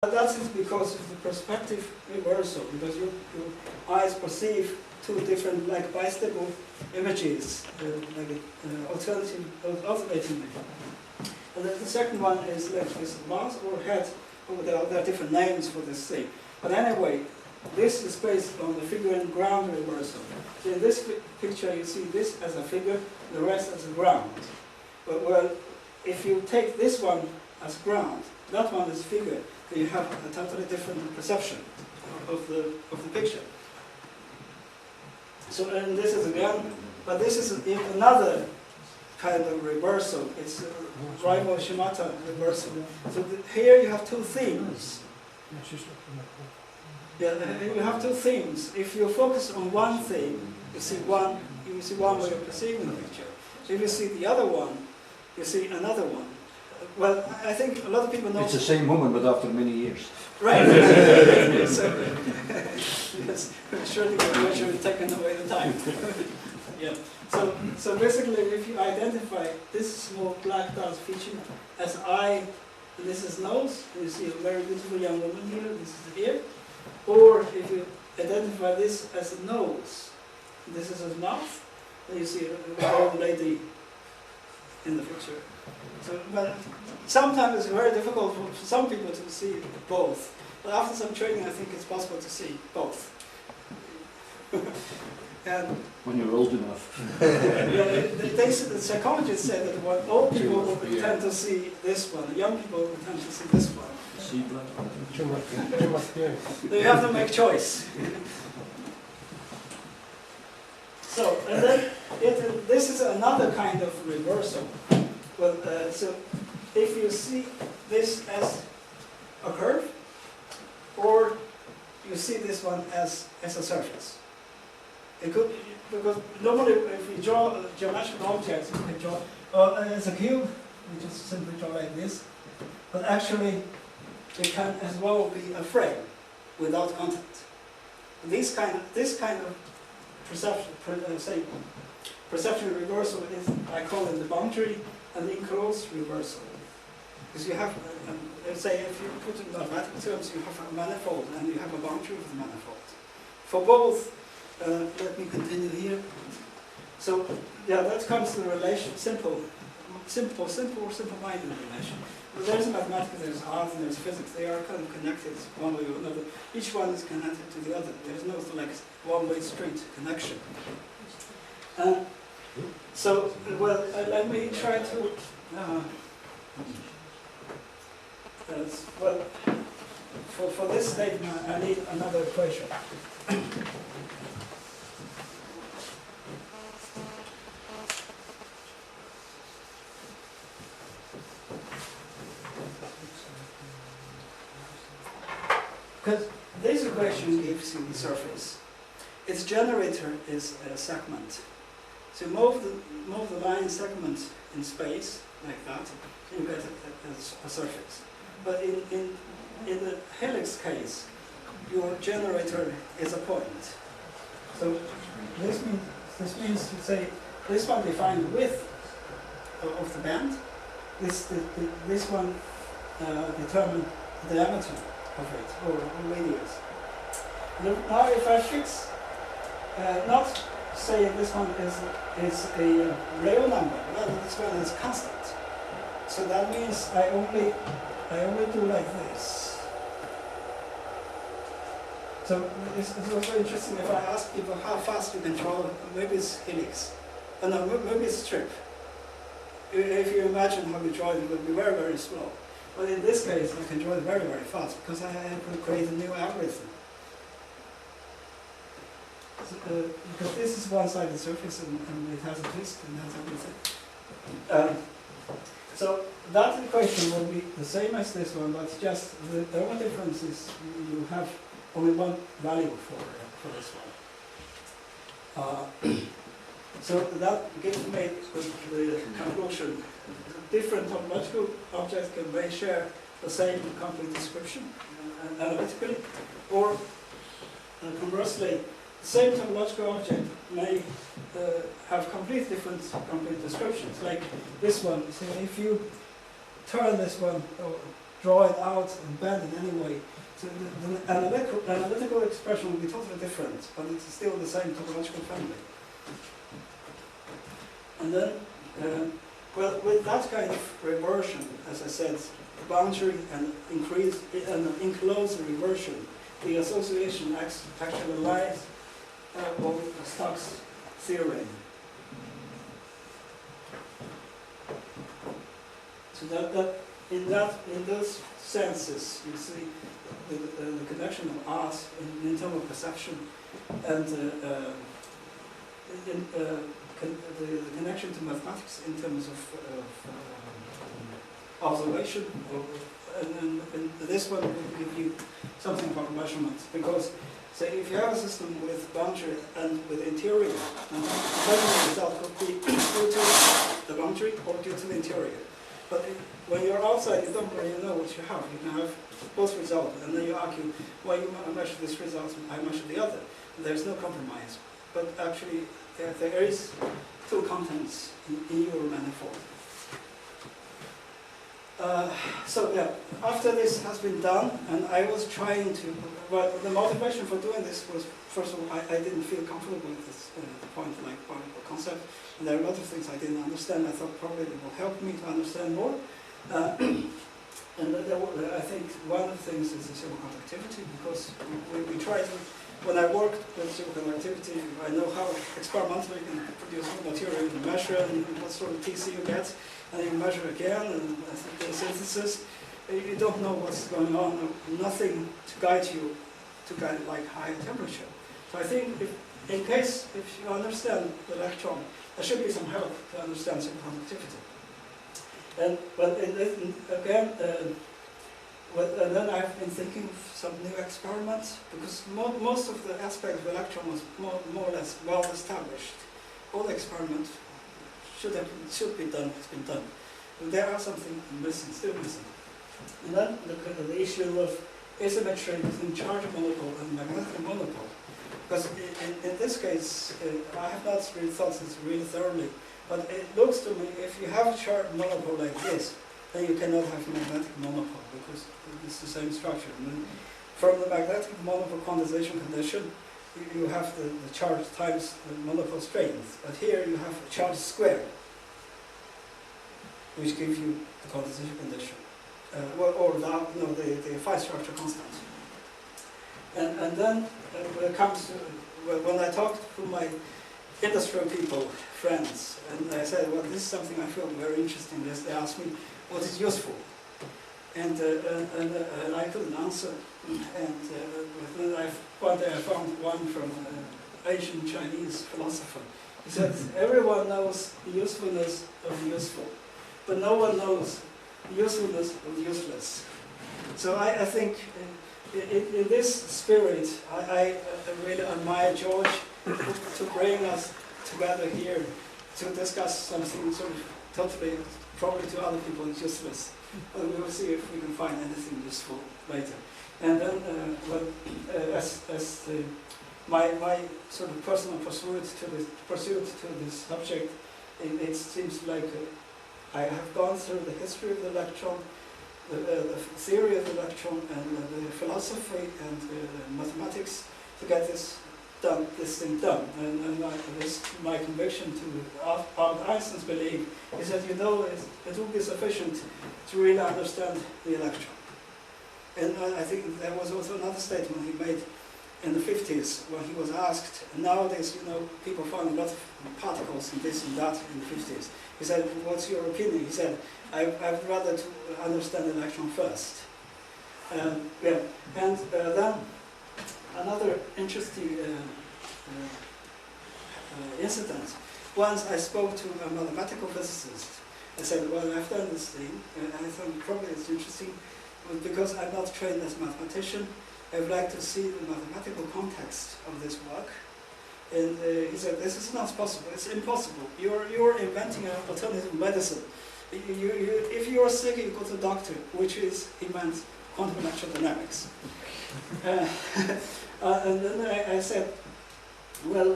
That is because of the perspective reversal, because your eyes perceive two different, like bistable images, alternating. And then the second one is like this mouth or head. There are different names for this thing. But anyway, this is based on the figure and ground reversal. So in this picture, you see this as a figure, the rest as a ground. But well, if you take this one as ground, that one is figure, then you have a totally different perception of the picture. So, and this is again, but this is another kind of reversal. It's a rival schemata reversal. So here you have two themes. Yeah, you have two themes. If you focus on one theme, you see one way of perceiving the picture. If you see the other one, you see another one. Well, I think a lot of people know. It's the same woman, but after many years. Right. So, yes, surely we're actually taken away the time. Yeah. So basically, if you identify this small black dot feature as eye, and this is nose, and you see a very beautiful young woman here, this is ear, or if you identify this as a nose, and this is his mouth, then you see an old lady in the picture. So, but sometimes it's very difficult for some people to see both. But after some training, I think it's possible to see both. And when you're old enough. The psychologists say that what old people will tend to see this one, young people will tend to see this one. They have to make choice. So, and then this is another kind of reversal. Well, so if you see this as a curve, or you see this one as a surface. It could, because normally if you draw geometrical objects, you can draw as a cube, you just simply draw like this. But actually, it can as well be a frame without content. This kind of perception reversal is, I call it the boundary and enclosed reversal. Because you have, let's say, if you put in mathematical terms, you have a manifold and you have a boundary of the manifold. For both, let me continue here. So, yeah, that comes to the relation, simple-minded relation. But there's mathematics, there's art, and there's physics. They are kind of connected one way or another. Each one is connected to the other. There's no like one-way street connection. So, well, let me try to. Well, for this statement, I need another equation. Because this equation gives you the surface. Its generator is a segment. So move the line segment in space like that, and you get a surface. But in the helix case, your generator is a point. So this means to say this one defines the width of the band. This one determines the diameter of it, or radius. Now if I fix, not say this one is a real number, well, this one is constant. So that means I only do like this. So it's also interesting if I ask people how fast you can draw, maybe it's helix. No, maybe it's strip. If you imagine how you draw it, it will be very, very slow. But in this case, I can draw it very, very fast because I could create a new algorithm. So, because this is one-sided surface and it has a twist and has everything. So that equation will be the same as this one, but just the only difference is you have only one value for this one. So that gives me the conclusion. Different topological objects may share the same complete description analytically, or conversely, the same topological object may have complete different complete descriptions. Like this one, so if you turn this one draw it out and bend in any way. So the analytical expression will be totally different, but it's still the same topological family. And then, well, with that kind of reversion, as I said, boundary and increase and enclosed reversion, the association actually lies with Stock's theorem. So in those senses, you see the connection of art in terms of perception, and the connection to mathematics in terms of observation, and this one will give you something about measurement, because say if you have a system with boundary and with interior, and the measurement result could be due to the boundary or due to the interior. But when you're outside, you don't really know what you have. You can have both results, and then you argue, well, you measure this result, I measure the other. And there's no compromise. But actually, there is two contents in your manifold. So yeah, after this has been done, and I was trying to, well, the motivation for doing this was, first of all, I didn't feel comfortable with this point, like particle concept. And there are a lot of things I didn't understand. I thought probably it will help me to understand more. And I think one of the things is the superconductivity, because we tried, when I worked with superconductivity, I know how experimentally you can produce new material, you measure, and what sort of TC you get, and you measure again, and the synthesis. You don't know what's going on, nothing to guide you to guide like higher temperature. So I think if you understand the electron, there should be some help to understand superconductivity. And and then I've been thinking of some new experiments, because most of the aspects of electron was more or less well established. All the experiments should be done, has been done. But there are something missing, still missing. And then the issue of asymmetry between charge monopole and magnetic monopole. Because in this case, I have not really thought this really thoroughly, but it looks to me, if you have a charge monopole like this, then you cannot have magnetic monopole, because it's the same structure. And then from the magnetic monopole condensation condition, you have the charge times the monopole strength. But here you have a charge square, which gives you the condensation condition. The phi structure constant. And then when it comes to, when I talked to my industrial people, friends, and I said, well, this is something I feel very interesting. They asked me, what is useful? And I couldn't answer. And then one day I found one from an Asian Chinese philosopher. He said, everyone knows the usefulness of the useful, but no one knows the usefulness of the useless. So I think in this spirit, I really admire George to bring us together here to discuss something sort of totally, probably to other people, it's useless. But we will see if we can find anything useful later. And then, my sort of personal pursuit to this subject, it seems like I have gone through the history of the electron, the theory of the electron, and the philosophy and mathematics to get this thing done. And my conviction to Albert Einstein's belief is that it will be sufficient to really understand the electron. And I think there was also another statement he made in the 50s when he was asked, nowadays, people find a lot of particles and this and that in the 50s. He said, what's your opinion? He said, I'd rather to understand the electron first. And then another interesting incident. Once I spoke to a mathematical physicist. I said, well, I've done this thing, and I thought probably it's interesting, but because I'm not trained as a mathematician, I would like to see the mathematical context of this work. And he said, this is not possible, it's impossible. You're inventing an alternative medicine. If you're sick, you go to the doctor, which is, he meant, quantum electrodynamics. And then I said, well,